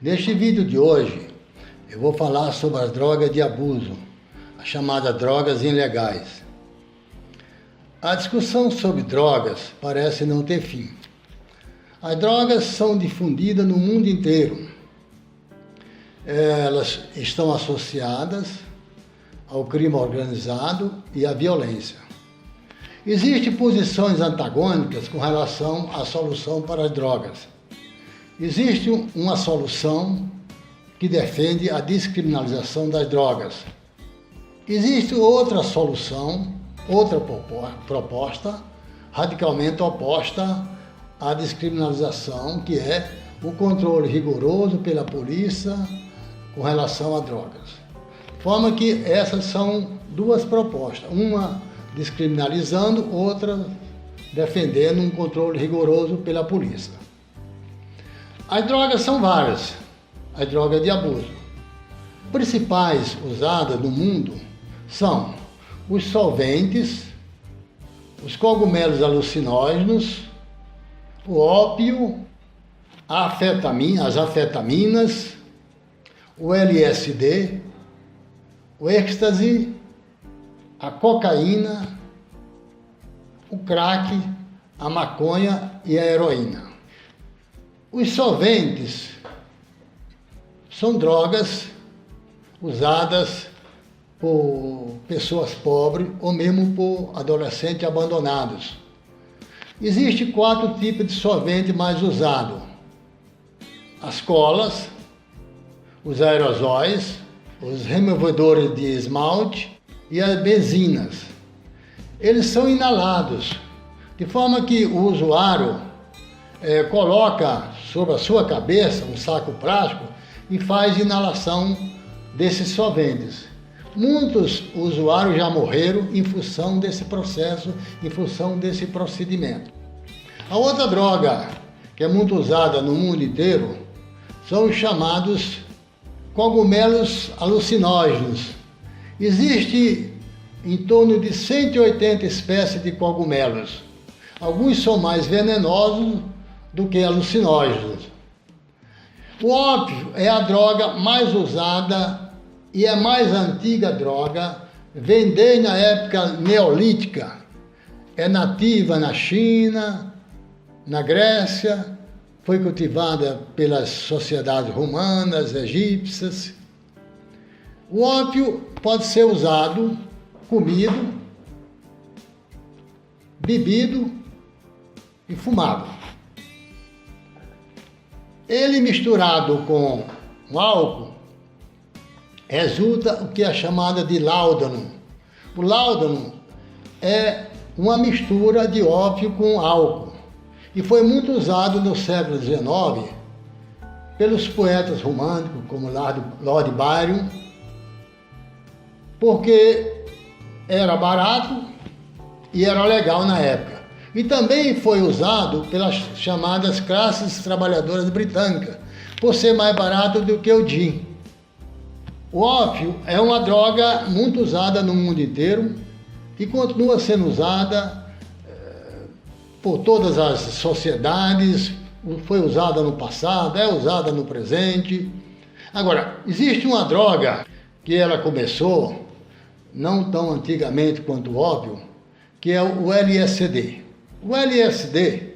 Neste vídeo de hoje, eu vou falar sobre as drogas de abuso, as chamadas drogas ilegais. A discussão sobre drogas parece não ter fim. As drogas são difundidas no mundo inteiro. Elas estão associadas ao crime organizado e à violência. Existem posições antagônicas com relação à solução para as drogas. Existe uma solução que defende a descriminalização das drogas. Existe outra solução, outra proposta, radicalmente oposta à descriminalização, que é o controle rigoroso pela polícia com relação a drogas. De forma que essas são duas propostas, uma descriminalizando, outra defendendo um controle rigoroso pela polícia. As drogas são várias, as drogas de abuso. Principais usadas no mundo são os solventes, os cogumelos alucinógenos, o ópio, as anfetaminas, o LSD, o êxtase, a cocaína, o crack, a maconha e a heroína. Os solventes são drogas usadas por pessoas pobres ou mesmo por adolescentes abandonados. Existem 4 tipos de solvente mais usados: as colas, os aerosóis, os removedores de esmalte e as benzinas. Eles são inalados, de forma que o usuário coloca sobre a sua cabeça um saco plástico e faz inalação desses solventes. Muitos usuários já morreram em função desse processo, em função desse procedimento. A outra droga que é muito usada no mundo inteiro são os chamados cogumelos alucinógenos. Existe em torno de 180 espécies de cogumelos. Alguns são mais venenosos do que alucinógenos. O ópio é a droga mais usada e a mais antiga droga, vem desde a época neolítica. É nativa na China, na Grécia, foi cultivada pelas sociedades romanas, egípcias. O ópio pode ser usado, comido, bebido e fumado. Ele misturado com o álcool resulta o que é chamada de láudano. O láudano é uma mistura de ópio com álcool e foi muito usado no século XIX pelos poetas românticos como Lord Byron, porque era barato e era legal na época. E também foi usado pelas chamadas classes trabalhadoras britânicas, por ser mais barato do que o gin. O ópio é uma droga muito usada no mundo inteiro e continua sendo usada por todas as sociedades, foi usada no passado, é usada no presente. Agora, existe uma droga que ela começou, não tão antigamente quanto o ópio, que é o LSD. O LSD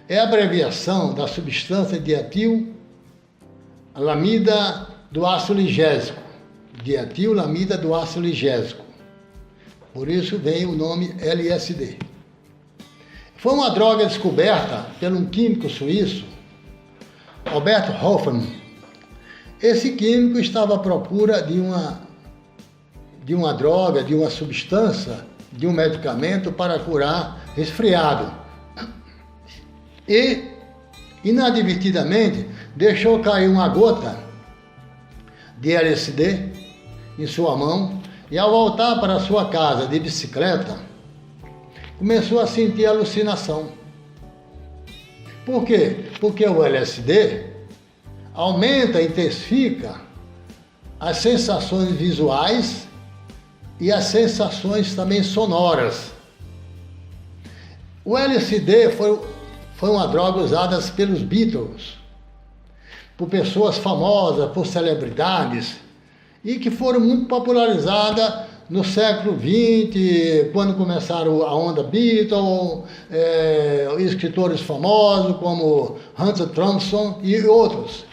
é a abreviação da substância dietilamida do ácido ligésico. Dietilamida do ácido ligésico. Por isso vem o nome LSD. Foi uma droga descoberta por um químico suíço, Albert Hofmann. Esse químico estava à procura de uma droga, de uma substância, de um medicamento para curar resfriado. E, inadvertidamente, deixou cair uma gota de LSD em sua mão e, ao voltar para sua casa de bicicleta, começou a sentir alucinação. Por quê? Porque o LSD aumenta, intensifica as sensações visuais e as sensações também sonoras. O LSD foi uma droga usada pelos Beatles. por pessoas famosas, por celebridades, e que foram muito popularizadas no século XX, quando começaram a onda Beatles, escritores famosos como Hunter Thompson e outros.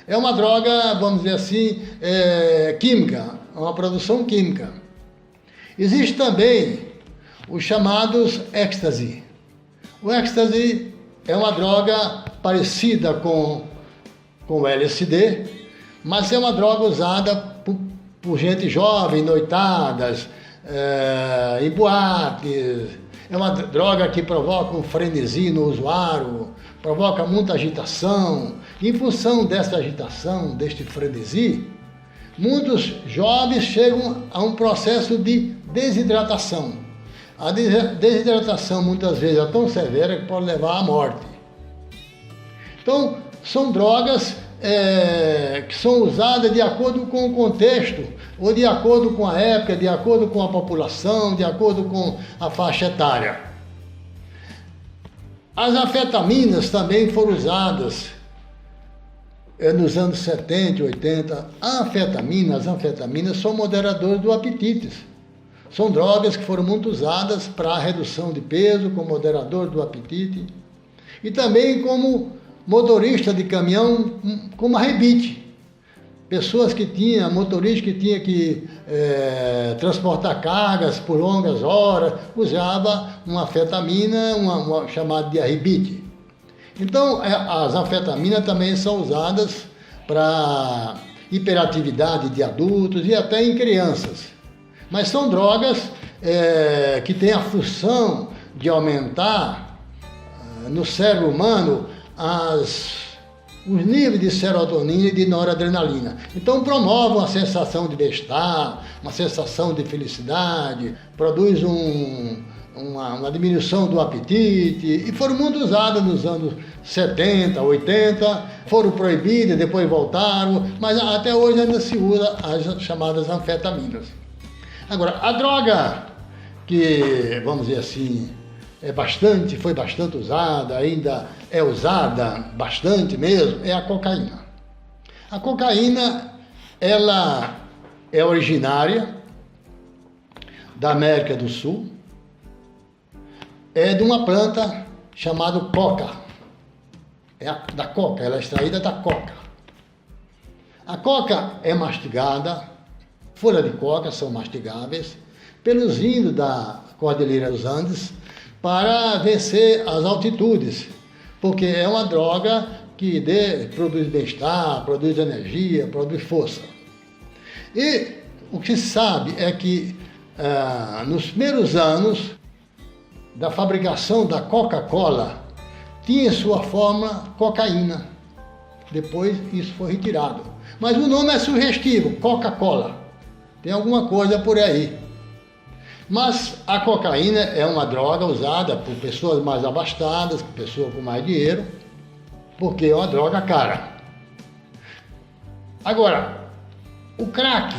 É uma droga, vamos dizer assim, química, uma produção química. Existe também os chamados ecstasy. O ecstasy é uma droga parecida com o LSD, mas é uma droga usada por gente jovem, noitadas, em boates. É uma droga que provoca um frenesi no usuário, provoca muita agitação. Em função dessa agitação, deste frenesi, muitos jovens chegam a um processo de desidratação. A desidratação muitas vezes é tão severa que pode levar à morte. Então, são drogas que são usadas de acordo com o contexto, ou de acordo com a época, de acordo com a população, de acordo com a faixa etária. As anfetaminas também foram usadas nos anos 70 e 80. As anfetaminas são moderadores do apetite. São drogas que foram muito usadas para a redução de peso, como moderador do apetite, e também como motorista de caminhão, como arrebite. Pessoas que tinham, motorista que tinha que transportar cargas por longas horas, usava uma anfetamina, uma chamada de arrebite. Então, as anfetaminas também são usadas para hiperatividade de adultos e até em crianças. Mas são drogas que têm a função de aumentar no cérebro humano os níveis de serotonina e de noradrenalina. Então promove uma sensação de bem-estar, uma sensação de felicidade, produz uma diminuição do apetite, e foram muito usadas nos anos 70, 80, foram proibidas, depois voltaram, mas até hoje ainda se usa as chamadas anfetaminas. Agora, a droga que, vamos dizer assim, foi bastante usada, ainda é usada bastante mesmo, é a cocaína. A cocaína, ela é originária da América do Sul, é de uma planta chamada coca. Da coca, ela é extraída da coca. A coca é mastigada, folhas de coca são mastigáveis pelos índios da Cordilheira dos Andes para vencer as altitudes, porque é uma droga que produz bem-estar, produz energia, produz força. E o que se sabe é que nos primeiros anos da fabricação da Coca-Cola tinha sua fórmula cocaína. Depois isso foi retirado. Mas o nome é sugestivo, Coca-Cola. Tem alguma coisa por aí. Mas a cocaína é uma droga usada por pessoas mais abastadas, por pessoas com mais dinheiro, porque é uma droga cara. Agora, o crack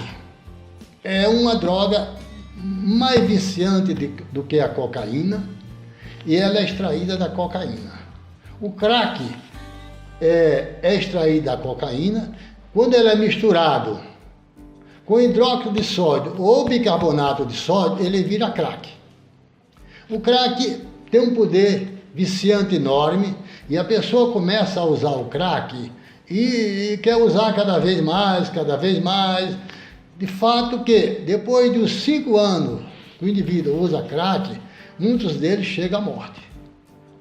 é uma droga mais viciante do que a cocaína, e ela é extraída da cocaína. O crack é extraído da cocaína quando ele é misturado com hidróxido de sódio ou bicarbonato de sódio, ele vira crack. O crack tem um poder viciante enorme, e a pessoa começa a usar o crack e quer usar cada vez mais. De fato que depois de uns 5 anos que o indivíduo usa crack, muitos deles chegam à morte.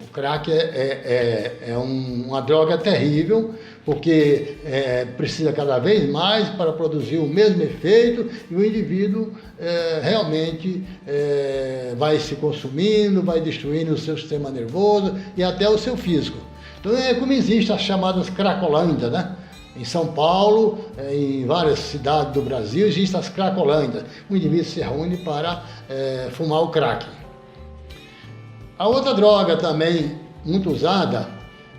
O crack é uma droga terrível, porque precisa cada vez mais para produzir o mesmo efeito, e o indivíduo realmente vai se consumindo, vai destruindo o seu sistema nervoso e até o seu físico. Então é como existem as chamadas cracolândias, né? Em São Paulo, em várias cidades do Brasil, existem as cracolândias. O indivíduo se reúne para fumar o crack. A outra droga também muito usada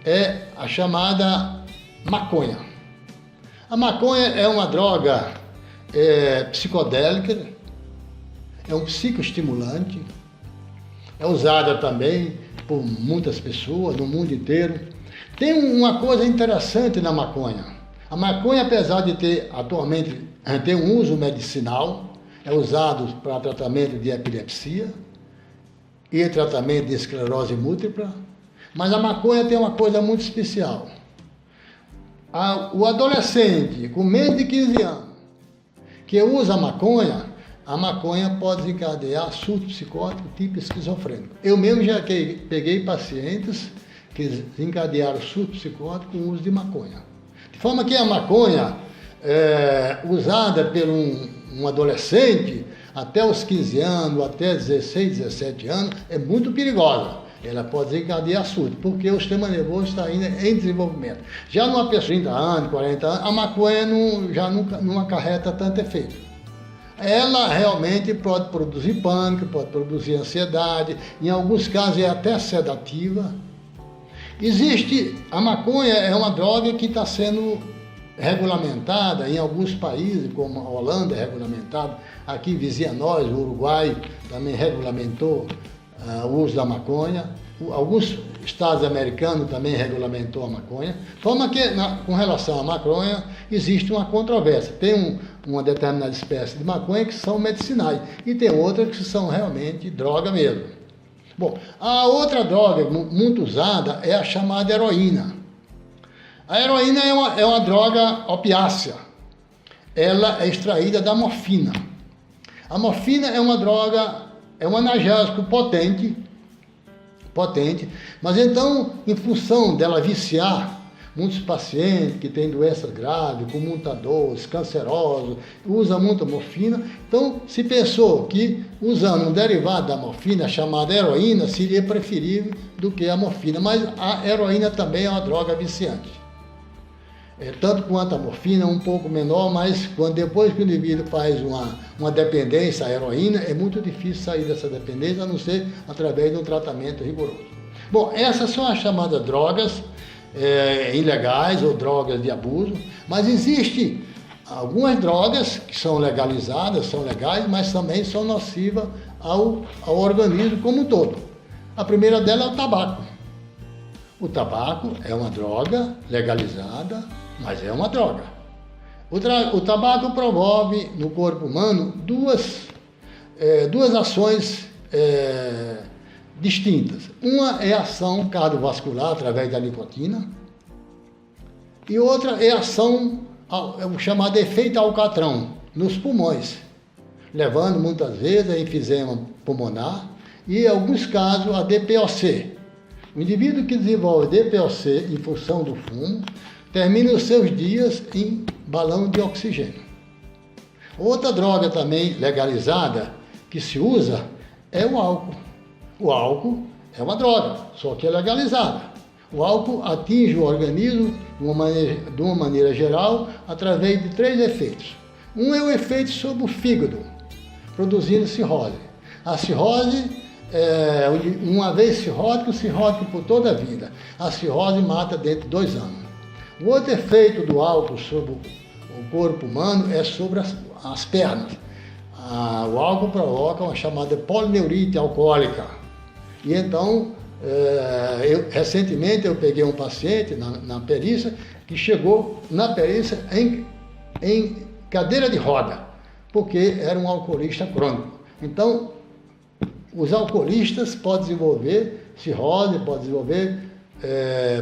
é a chamada maconha. A maconha é uma droga psicodélica, é um psicoestimulante, é usada também por muitas pessoas no mundo inteiro. Tem uma coisa interessante na maconha. A maconha, apesar de ter atualmente tem um uso medicinal, é usado para tratamento de epilepsia e tratamento de esclerose múltipla, mas a maconha tem uma coisa muito especial. O adolescente com menos de 15 anos que usa a maconha pode desencadear surto psicótico tipo esquizofrênico. Eu mesmo já peguei pacientes que desencadearam surto psicótico com o uso de maconha. De forma que a maconha, usada por um adolescente até os 15 anos, até 16, 17 anos, é muito perigosa. Ela pode desencadear surto, porque o sistema nervoso está ainda em desenvolvimento. Já numa pessoa de 30 anos, 40 anos, a maconha já não acarreta tanto efeito. Ela realmente pode produzir pânico, pode produzir ansiedade, em alguns casos é até sedativa. A maconha é uma droga que está sendo regulamentada em alguns países, como a Holanda é regulamentada, aqui vizinha nós, o Uruguai também regulamentou o uso da maconha, alguns estados americanos também regulamentou a maconha, de forma que com relação à maconha existe uma controvérsia. Tem uma determinada espécie de maconha que são medicinais e tem outras que são realmente droga mesmo. Bom, a outra droga muito usada é a chamada heroína. A heroína é uma droga opiácea. Ela é extraída da morfina. A morfina é uma droga, é um analgésico potente, mas então, em função dela viciar, muitos pacientes que têm doenças graves, com muita dor, cancerosos, usam muita morfina. Então, se pensou que usando um derivado da morfina, chamada heroína, seria preferível do que a morfina. Mas a heroína também é uma droga viciante. Tanto quanto a morfina, um pouco menor, mas depois que o indivíduo faz uma dependência à heroína, é muito difícil sair dessa dependência, a não ser através de um tratamento rigoroso. Bom, essas são as chamadas drogas ilegais ou drogas de abuso, mas existem algumas drogas que são legalizadas, são legais, mas também são nocivas ao organismo como um todo. A primeira delas é o tabaco. O tabaco é uma droga legalizada, mas é uma droga. O tabaco promove no corpo humano duas ações distintas. Uma é a ação cardiovascular através da nicotina e outra é a ação, o chamado efeito alcatrão, nos pulmões, levando muitas vezes a enfisema pulmonar e, em alguns casos, a DPOC. O indivíduo que desenvolve DPOC em função do fumo termina os seus dias em balão de oxigênio. Outra droga também legalizada que se usa é o álcool. O álcool é uma droga, só que é legalizada. O álcool atinge o organismo de uma maneira geral através de 3 efeitos. Um é o efeito sobre o fígado, produzindo cirrose. A cirrose uma vez cirrótico por toda a vida. A cirrose mata dentro de 2 anos. O outro efeito do álcool sobre o corpo humano é sobre as pernas. O álcool provoca uma chamada polineurite alcoólica. E então, recentemente eu peguei um paciente na perícia que chegou na perícia em cadeira de roda, porque era um alcoolista crônico. Então, os alcoolistas podem desenvolver cirrose, podem desenvolver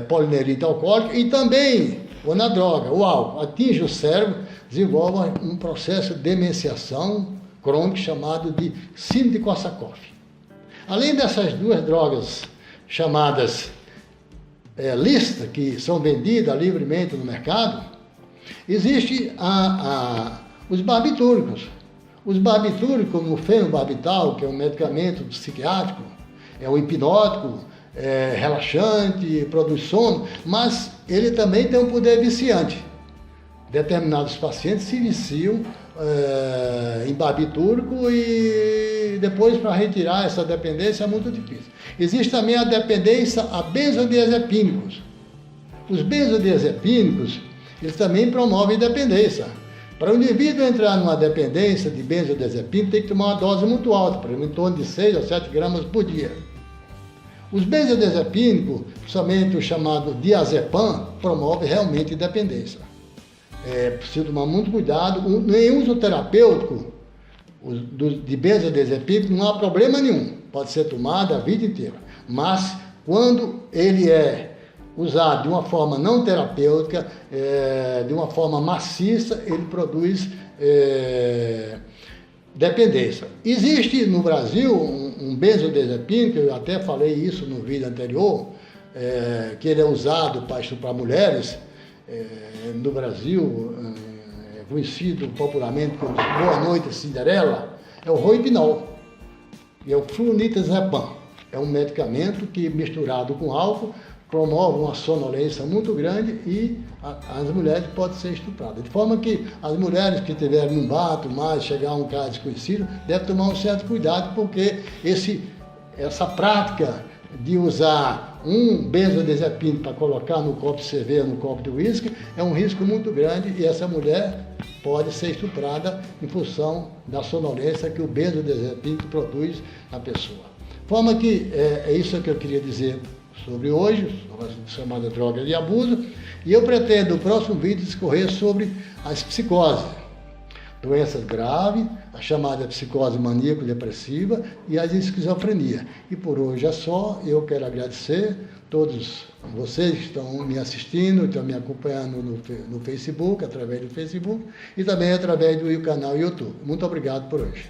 polineurite alcoólica e também, quando a droga, o álcool, atinge o cérebro, desenvolve um processo de demenciação crônica chamado de síndrome de Korsakoff. Além dessas 2 drogas chamadas lícitas, que são vendidas livremente no mercado, existem os barbitúricos. Os barbitúricos, como o fenobarbital, que é um medicamento psiquiátrico, é um hipnótico, relaxante, produz sono, mas ele também tem um poder viciante. Determinados pacientes se viciam em barbitúrico e depois para retirar essa dependência é muito difícil. Existe também a dependência a benzodiazepínicos. Os benzodiazepínicos, eles também promovem dependência. Para o indivíduo entrar numa dependência de benzodiazepínico, tem que tomar uma dose muito alta, por exemplo, em torno de 6 a 7 gramas por dia. Os benzodiazepínicos, principalmente o chamado diazepam, promove realmente dependência. É preciso tomar muito cuidado. Nenhum uso terapêutico de benzodiazepínico não há problema nenhum. Pode ser tomado a vida inteira. Mas quando ele é usado de uma forma não terapêutica, de uma forma maciça, ele produz dependência. Existe no Brasil um benzodiazepínico, eu até falei isso no vídeo anterior, que ele é usado para estuprar mulheres, no Brasil, conhecido popularmente como Boa Noite Cinderela, é o Roipinol, e é o flunitrazepam. É um medicamento que, misturado com álcool, promove uma sonolência muito grande e as mulheres podem ser estupradas. De forma que as mulheres que estiverem num bar, mais chegar a um cara desconhecido, devem tomar um certo cuidado, porque essa prática de usar um benzodiazepínico para colocar no copo de cerveja, no copo de uísque, é um risco muito grande e essa mulher pode ser estuprada em função da sonolência que o benzodiazepínico produz na pessoa. De forma que é isso que eu queria dizer sobre hoje, sobre a chamada droga de abuso, e eu pretendo no próximo vídeo discorrer sobre as psicoses, doenças graves, a chamada psicose maníaco-depressiva e a esquizofrenia. E por hoje é só, eu quero agradecer todos vocês que estão me assistindo, estão me acompanhando no Facebook, através do Facebook, e também através do canal YouTube. Muito obrigado por hoje.